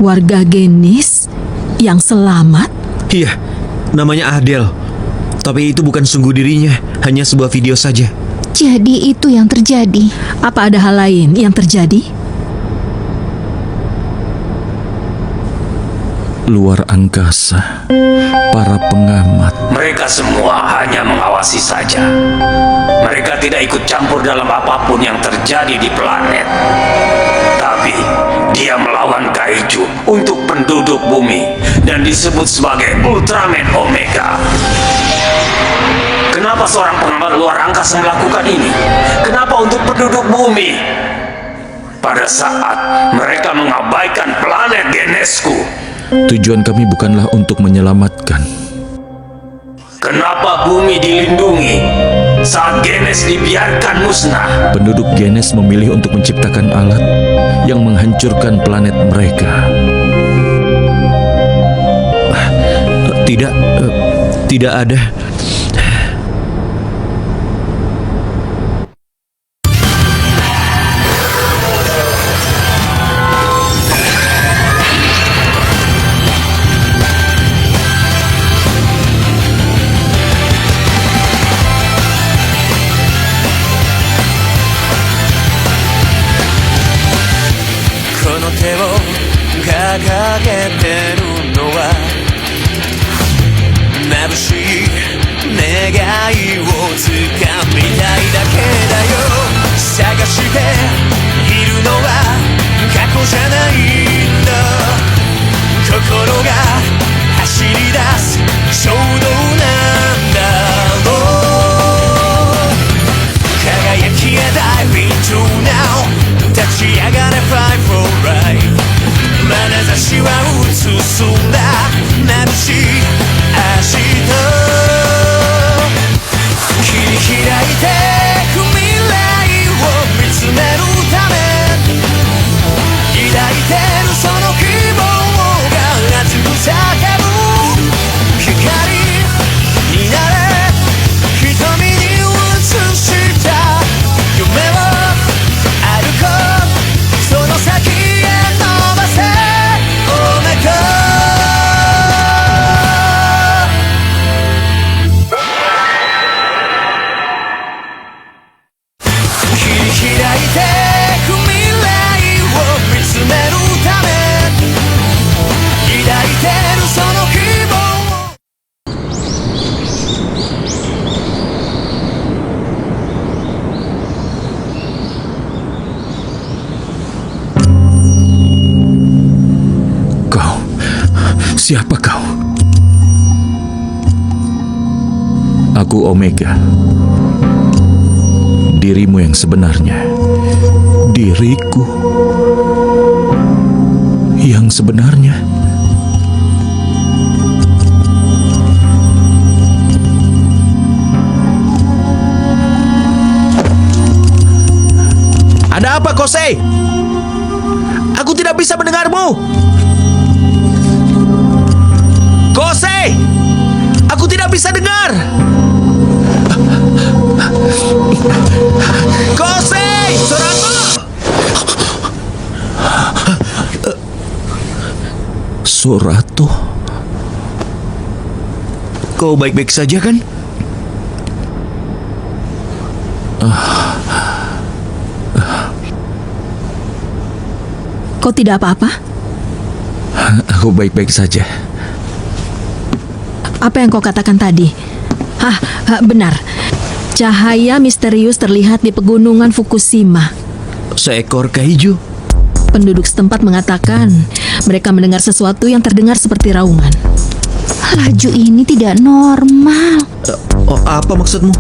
Warga Genis yang selamat? Iya, namanya Adele. Tapi itu bukan sungguh dirinya, hanya sebuah video saja. Jadi itu yang terjadi. Apa ada hal lain yang terjadi? Luar angkasa, para pengamat. Mereka semua hanya mengawasi saja. Mereka tidak ikut campur dalam apapun yang terjadi di planet. Tapi dia melawan kaiju untuk penduduk bumi dan disebut sebagai Ultraman Omega. Kenapa seorang pengamat luar angkasa melakukan ini? Kenapa untuk penduduk bumi? Pada saat mereka mengabaikan planet Genesku. Tujuan kami bukanlah untuk menyelamatkan. Kenapa bumi dilindungi saat Genes dibiarkan musnah? Penduduk Genes memilih untuk menciptakan alat yang menghancurkan planet mereka. Tidak ada. Siapa kau? Aku Omega. Dirimu yang sebenarnya. Diriku yang sebenarnya. Ada apa, Kosei? Aku tidak bisa mendengarmu. Kosei! Aku tidak bisa dengar! Kosei! Sorato! Sorato? Kau baik-baik saja kan? Kau tidak apa-apa? Aku baik-baik saja. Apa yang kau katakan tadi? Benar. Cahaya misterius terlihat di pegunungan Fukushima. Seekor kaiju. Penduduk setempat mengatakan mereka mendengar sesuatu yang terdengar seperti raungan. Laju ini tidak normal. Apa maksudmu?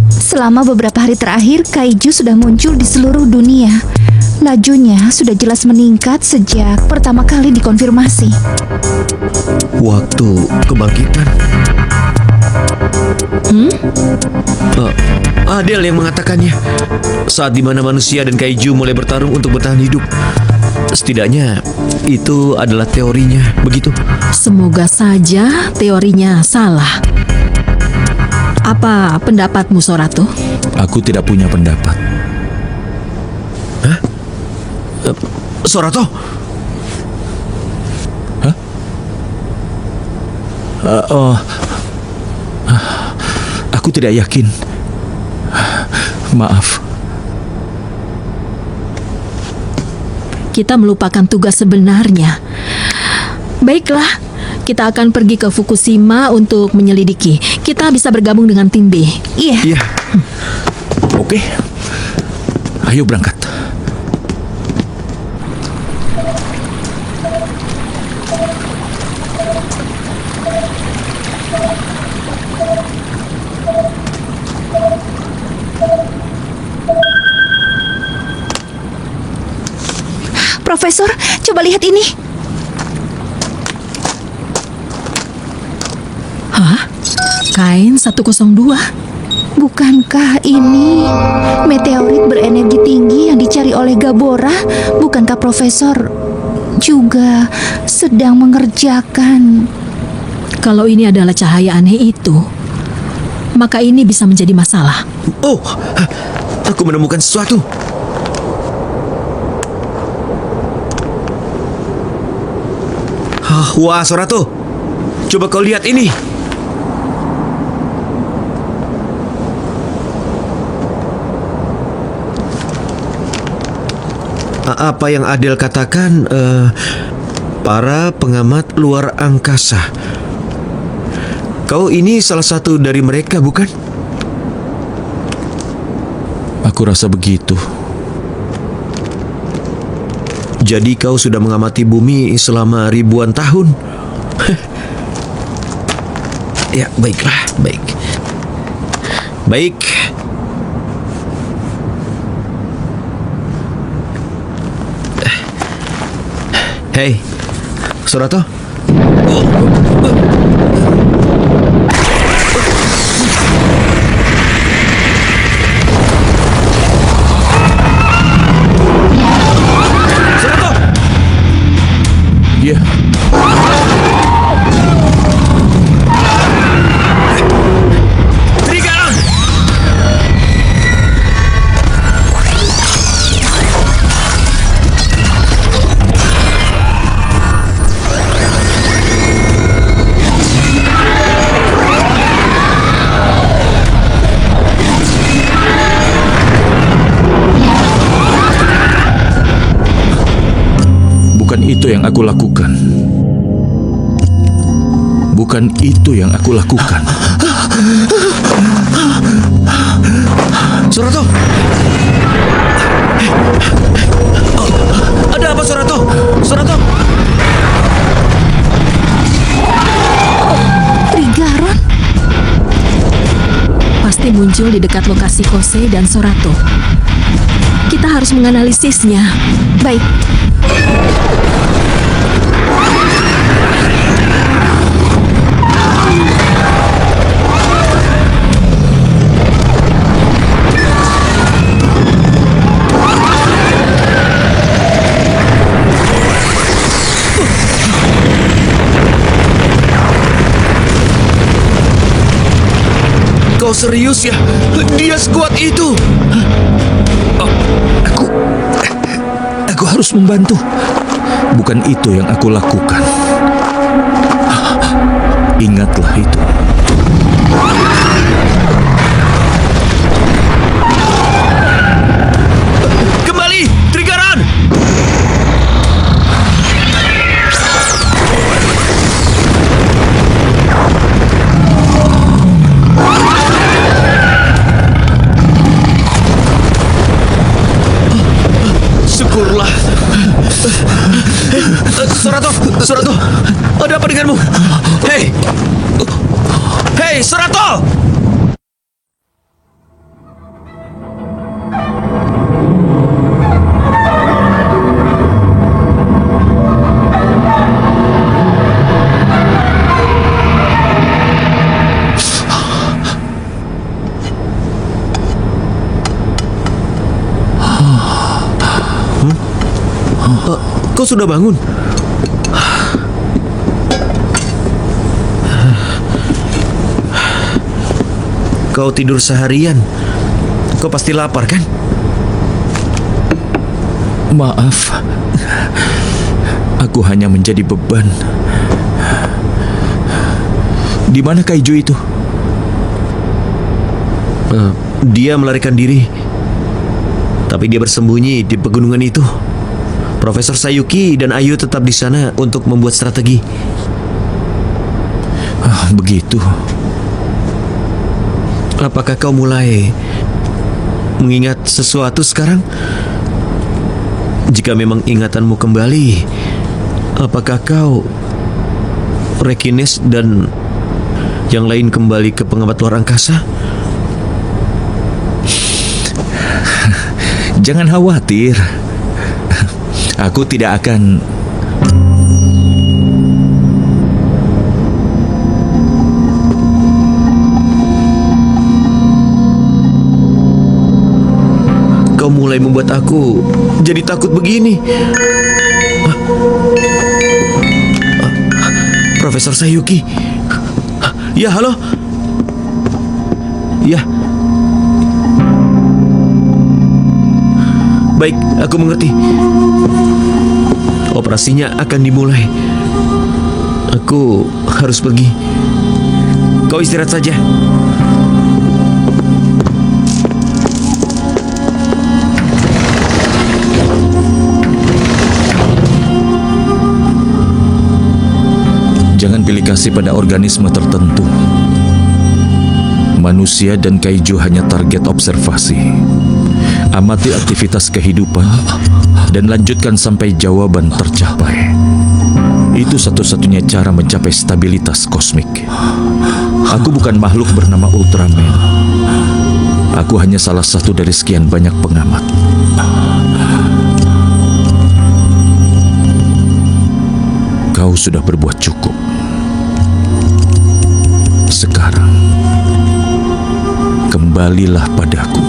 Selama beberapa hari terakhir, kaiju sudah muncul di seluruh dunia. Lajunya sudah jelas meningkat sejak pertama kali dikonfirmasi. Waktu kebangkitan. Adele yang mengatakannya. Saat dimana manusia dan kaiju mulai bertarung untuk bertahan hidup. Setidaknya itu adalah teorinya, begitu? Semoga saja teorinya salah. Apa pendapatmu, Sorato? Aku tidak punya pendapat. Sorato? Aku tidak yakin. Maaf. Kita melupakan tugas sebenarnya. Baiklah, kita akan pergi ke Fukushima untuk menyelidiki. Kita bisa bergabung dengan tim B. Iya. Iya. Oke. Ayo berangkat. Profesor, coba lihat ini. Hah? Kain 102? Bukankah ini meteorit berenergi tinggi yang dicari oleh Gabora? Bukankah Profesor juga sedang mengerjakan? Kalau ini adalah cahaya aneh itu, maka ini bisa menjadi masalah. Oh, aku menemukan sesuatu. Wah, Sorato, coba kau lihat ini. Apa yang Adel katakan, para pengamat luar angkasa. Kau ini salah satu dari mereka, bukan? Aku rasa begitu. Jadi kau sudah mengamati bumi selama ribuan tahun. Ya, baiklah, baik. Baik. Hei, Sorato. Iya. Serigala! Bukan itu yang aku lakukan. Bukan itu yang aku lakukan. Sorato! Ada apa, Sorato? Sorato! Trigaron? Pasti muncul di dekat lokasi Kose dan Sorato. Kita harus menganalisisnya. Baik. Kau serius ya? Dia sekuat itu. Aku harus membantu. Bukan itu yang aku lakukan. Ingatlah itu. Kembali, Trigaran! Syukurlah. Sorato, Sorato, ada apa denganmu? Hei, hei, Sorato! Kau sudah bangun? Kau tidur seharian. Kau pasti lapar, kan? Maaf. Aku hanya menjadi beban. Di mana Kaiju itu? Dia melarikan diri. Tapi dia bersembunyi di pegunungan itu. Profesor Sayuki dan Ayu tetap di sana untuk membuat strategi. Begitu. Apakah kau mulai mengingat sesuatu sekarang? Jika memang ingatanmu kembali, apakah kau, Rekines dan yang lain kembali ke pengamat luar angkasa? Jangan khawatir. Aku tidak akan... Kau mulai membuat aku jadi takut begini. Profesor Sayuki. Ya, halo. Ya. Baik, aku mengerti. Operasinya akan dimulai. Aku harus pergi. Kau istirahat saja. Jangan pilih kasih pada organisme tertentu. Manusia dan Kaiju hanya target observasi. Amati aktivitas kehidupan dan lanjutkan sampai jawaban tercapai. Itu satu-satunya cara mencapai stabilitas kosmik. Aku bukan makhluk bernama Ultraman. Aku hanya salah satu dari sekian banyak pengamat. Kau sudah berbuat cukup. Sekarang, kembalilah padaku.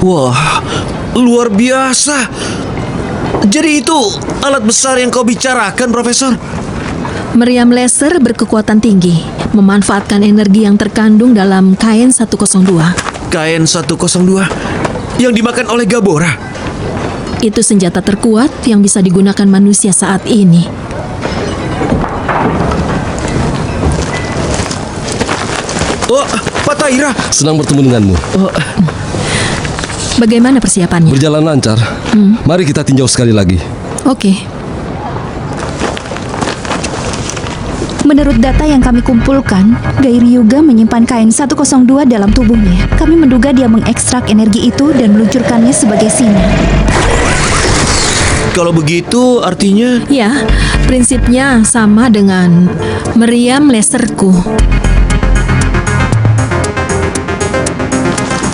Wah, luar biasa. Jadi itu alat besar yang kau bicarakan, Profesor? Meriam laser berkekuatan tinggi, memanfaatkan energi yang terkandung dalam kain 102. Kain 102 yang dimakan oleh Gabora. Itu senjata terkuat yang bisa digunakan manusia saat ini. Oh, Pak Taira. Senang bertemu denganmu. Bagaimana persiapannya? Berjalan lancar. Mari kita tinjau sekali lagi. Oke. Menurut data yang kami kumpulkan, Gairyuga menyimpan kain 102 dalam tubuhnya. Kami menduga dia mengekstrak energi itu dan meluncurkannya sebagai sinar. Kalau begitu artinya... Ya, prinsipnya sama dengan meriam laserku.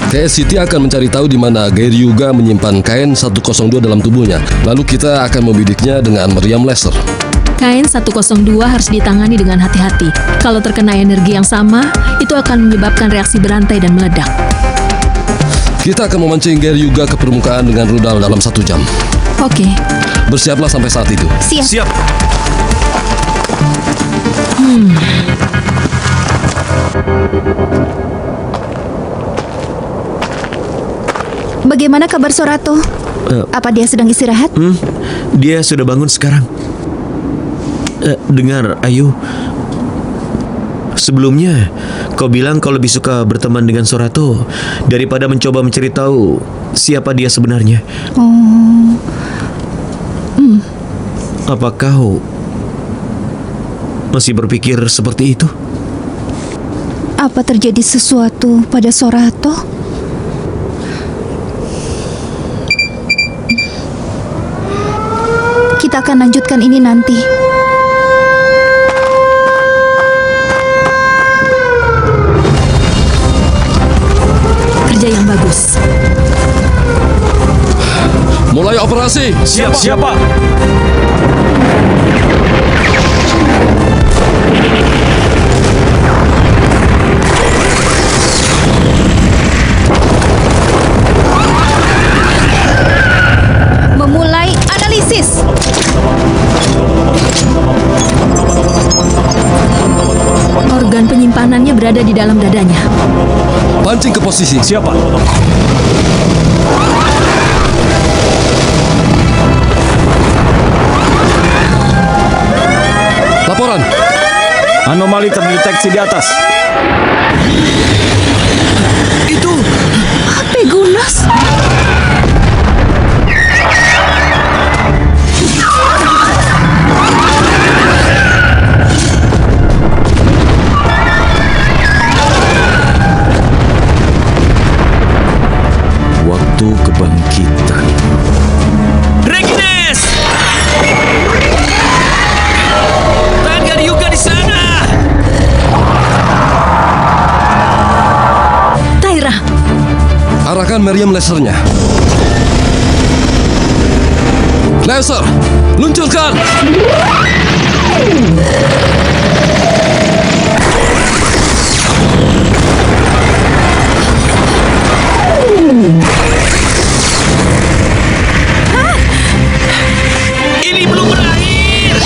KSCT akan mencari tahu di mana Gairyuga menyimpan kain 102 dalam tubuhnya. Lalu kita akan membidiknya dengan meriam laser. Kain 102 harus ditangani dengan hati-hati. Kalau terkena energi yang sama, itu akan menyebabkan reaksi berantai dan meledak. Kita akan memancing Gairyuga ke permukaan dengan rudal dalam 1 jam. Oke. Bersiaplah sampai saat itu. Siap. Bagaimana kabar Sorato? Apa dia sedang istirahat? Dia sudah bangun sekarang. Dengar, Ayu. Sebelumnya, kau bilang kau lebih suka berteman dengan Sorato daripada mencoba mencari tahu siapa dia sebenarnya. Apa kau masih berpikir seperti itu? Apa terjadi sesuatu pada Sorato? Kita akan lanjutkan ini nanti. Kerja yang bagus. Mulai operasi. Siapa? Hercules. Organ penyimpanannya berada di dalam dadanya. Pancing ke posisi. Siapa? Laporan. Anomali terdeteksi di atas. Itu Pegulas. Waktu kebangkitan. Regines! Tahan Yuga di sana! Taira, Arahkan meriam lasernya. Laser, luncurkan. Ini belum berakhir!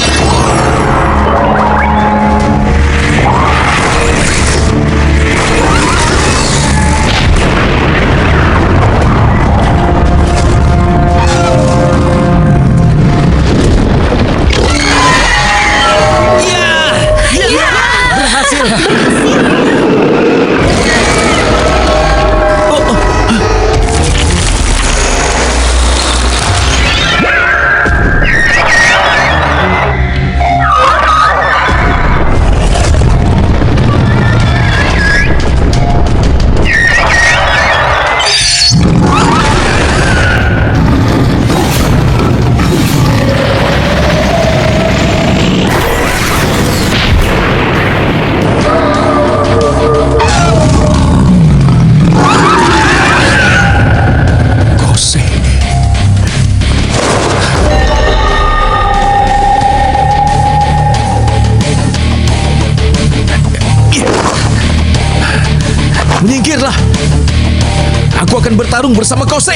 Menyingkirlah. Aku akan bertarung bersama Kose.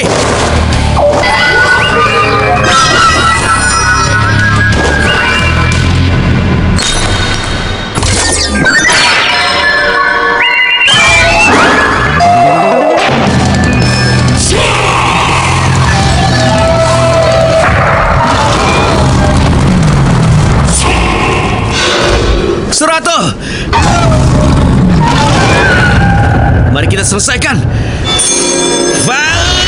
Surato! Mari kita selesaikan. Valganes!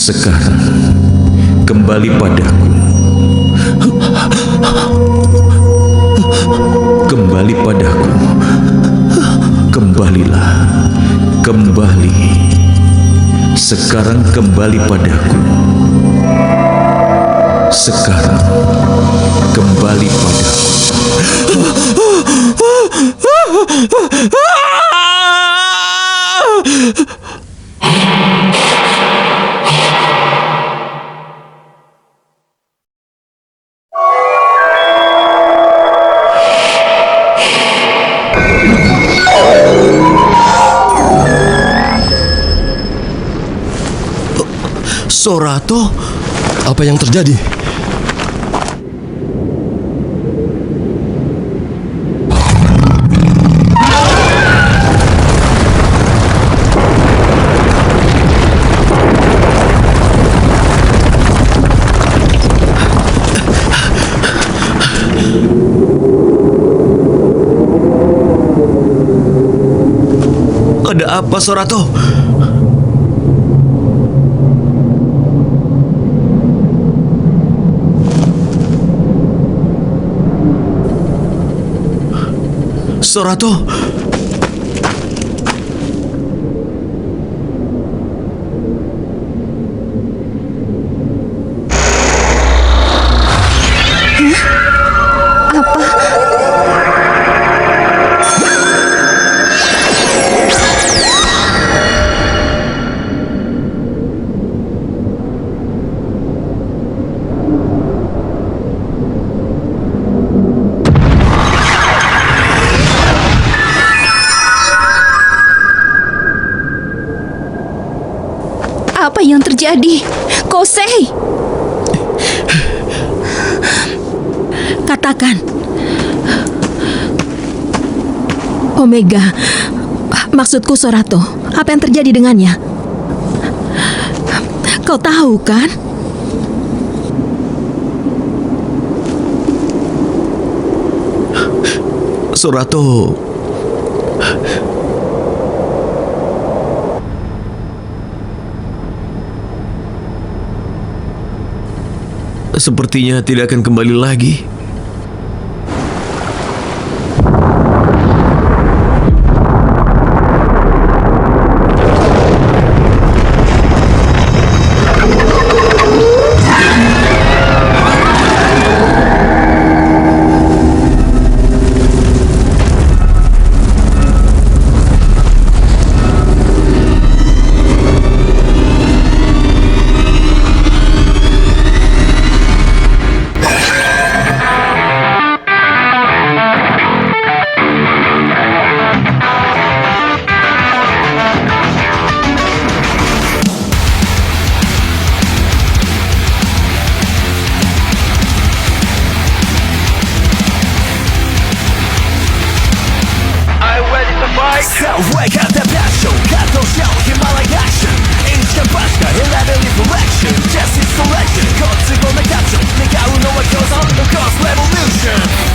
Sekarang kembali padaku. Kembali padaku. Kembalilah. Kembali. Sekarang kembali padaku. Sekarang kembali padaku. Sorato, Apa yang terjadi? ada apa Sorato? Sorato, Apa yang terjadi? Kosei! Katakan. Omega, maksudku Sorato, apa yang terjadi dengannya? Kau tahu kan? Sorato. Sepertinya tidak akan kembali lagi. So wake up the passion, kato show, Himalaya action. Instant bashka, elaborate selection. Justice selection, ご都合なcaption. 願うのは共存の cause revolution.